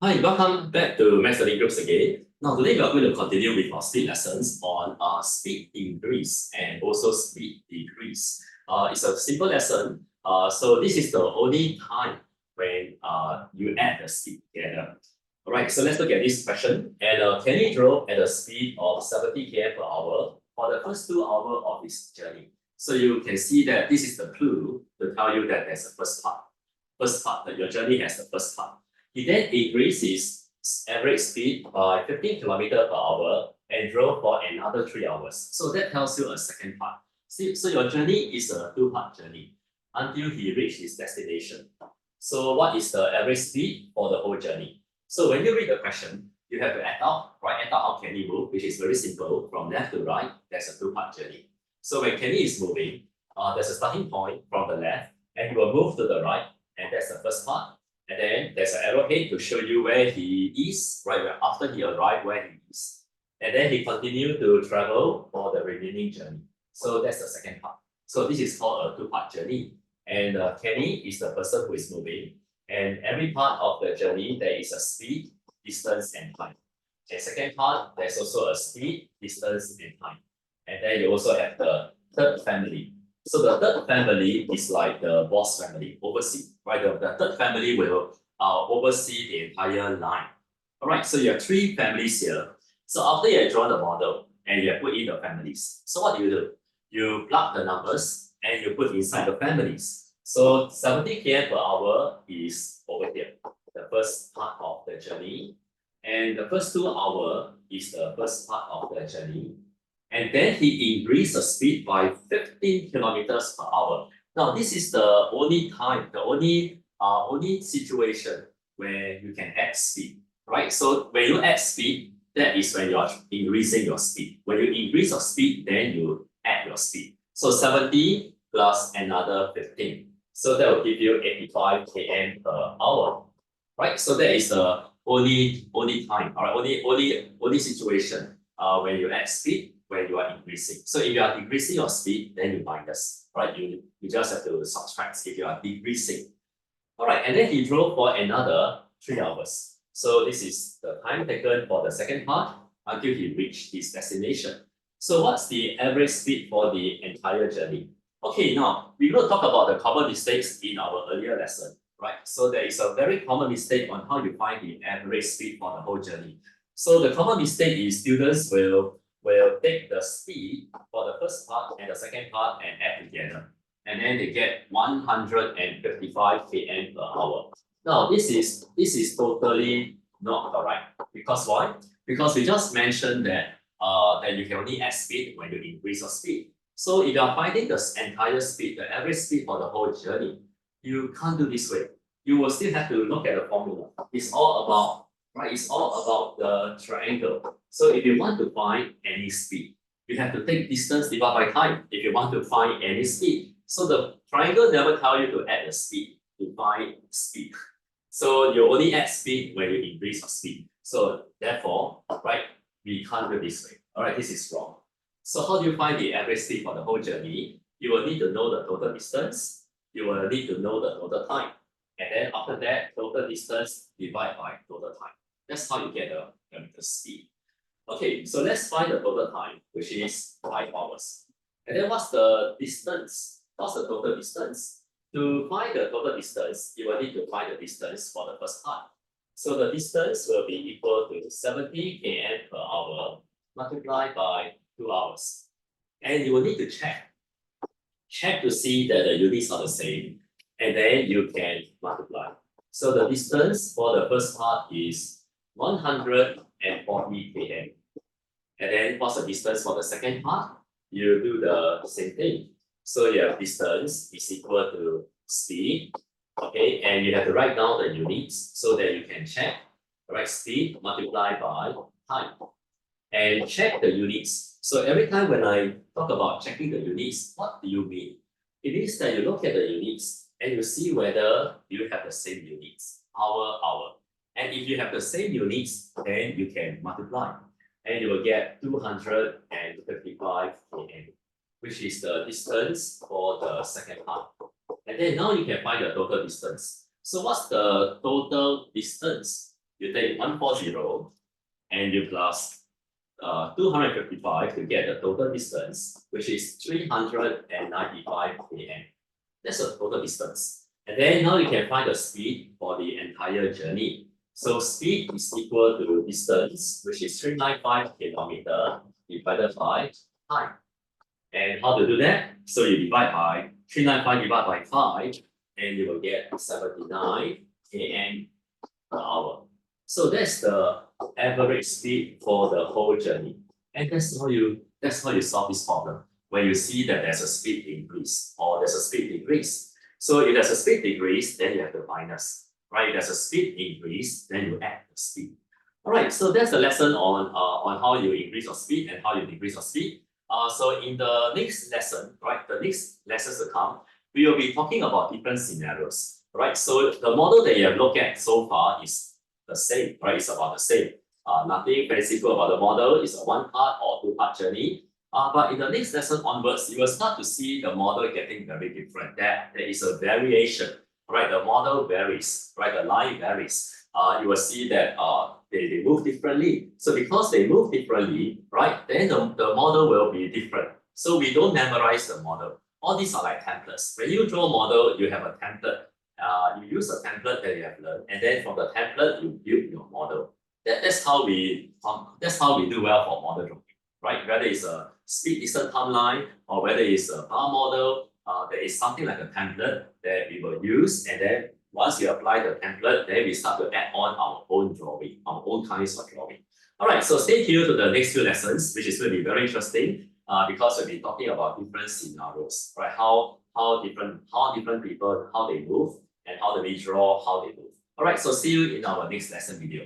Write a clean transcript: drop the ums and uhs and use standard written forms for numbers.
Hi, welcome back to Math Study Groups again. Now, today we are going to continue with our speed lessons on speed increase and also speed decrease. It's a simple lesson. So this is the only time when you add the speed together. All right, so let's look at this question. And Kenny drove at a speed of 70 km per hour for the first 2 hours of his journey. So you can see that this is the clue to tell you that there's a first part. First part, that your journey has the first part. He then increased his average speed by 15 km per hour and drove for another 3 hours. So that tells you a second part. See, so your journey is a two-part journey until he reached his destination. So what is the average speed for the whole journey? So when you read the question, you have to add out, right? Add out how Kenny move, which is very simple. From left to right, there's a two-part journey. So when Kenny is moving, there's a starting point from the left, and he will move to the right, and that's the first part. And then there's an arrowhead to show you where he is, right, where after he arrived, where he is. And then he continued to travel for the remaining journey. So that's the second part. So this is called a two-part journey. And Kenny is the person who is moving. And every part of the journey, there is a speed, distance, and time. And second part, there's also a speed, distance, and time. And then you also have the third family. So the third family is like the boss family, oversee, right? The third family will oversee the entire line. All right, so you have three families here. So after you have drawn the model and you have put in the families, so what do? You plug the numbers and you put inside the families. So 70 km per hour is over here, the first part of the journey. And the first 2 hours is the first part of the journey. And then he increased the speed by 15 kilometers per hour. Now, this is the only time, the only situation where you can add speed, right? So when you add speed, that is when you are increasing your speed. When you increase your speed, then you add your speed. So 70 plus another 15. So that will give you 85 km per hour, right? So that is the only time, all right? Only situation when you add speed, when you are increasing. So if you are decreasing your speed, then you minus, right? You just have to subtract if you are decreasing. All right, and then he drove for another 3 hours. So this is the time taken for the second part until he reached his destination. So what's the average speed for the entire journey? Okay, now we're going to talk about the common mistakes in our earlier lesson, right? So there is a very common mistake on how you find the average speed for the whole journey. So the common mistake is students will take the speed for the first part and the second part and add together. And then they get 155 km per hour. Now, this is totally not correct. Because why? Because we just mentioned that you can only add speed when you increase your speed. So if you are finding the entire speed, the average speed for the whole journey, you can't do this way. You will still have to look at the formula. It's all about, right? It's all about the triangle. So if you want to find any speed, you have to take distance divided by time if you want to find any speed. So the triangle never tell you to add the speed to find speed. So you only add speed when you increase your speed. So therefore, right, we can't do this way. All right, this is wrong. So how do you find the average speed for the whole journey? You will need to know the total distance. You will need to know the total time. And then after that, total distance divided by total time. That's how you get the speed. Okay, so let's find the total time, which is 5 hours. And then what's the distance? What's the total distance? To find the total distance, you will need to find the distance for the first part. So the distance will be equal to 70 km per hour multiplied by 2 hours. And you will need to check to see that the units are the same, and then you can multiply. So the distance for the first part is 140 km. And then what's the distance for the second part? You do the same thing. So your distance is equal to speed, okay? And you have to write down the units so that you can check, right? Speed multiplied by time. And check the units. So every time when I talk about checking the units, what do you mean? It means that you look at the units and you see whether you have the same units, hour. And if you have the same units, then you can multiply. And you will get 255 km, which is the distance for the second part. And then now you can find the total distance. So what's the total distance you take 140 and you plus 255 to get the total distance, which is 395 km. That's the total distance. And then now you can find the speed for the entire journey. So speed is equal to distance, which is 395 km divided by time. And how to do that? So you divide by 395 divided by 5, and you will get 79 km per hour. So that's the average speed for the whole journey. And that's how you solve this problem. When you see that there's a speed increase or there's a speed decrease. So if there's a speed decrease, then you have to minus. Right? If there's a speed increase, then you add the speed. All right, so that's the lesson on how you increase your speed and how you decrease your speed. So in the next lesson, right, the next lessons to come, we will be talking about different scenarios. Right? So the model that you have looked at so far is the same, right? It's about the same. Nothing fanciful about the model. It's a one-part or two-part journey. But in the next lesson onwards, you will start to see the model getting very different. There is a variation, right? The model varies, right? The line varies. You will see that they move differently. So because they move differently, right, then the model will be different. So we don't memorize the model. All these are like templates. When you draw a model, you have a template. You use a template that you have learned, and then from the template you build your model. That's how we do well for model drawing, right? Whether it's a speed distance timeline or whether it's a bar model, there is something like a template that we will use, and then once you apply the template, then we start to add on our own drawing, our own kinds of drawing. All right, so stay tuned to the next few lessons, which is going to be very interesting because we'll be talking about different scenarios, right? How different people, how they move, and how do we draw, how they move. All right, so see you in our next lesson video.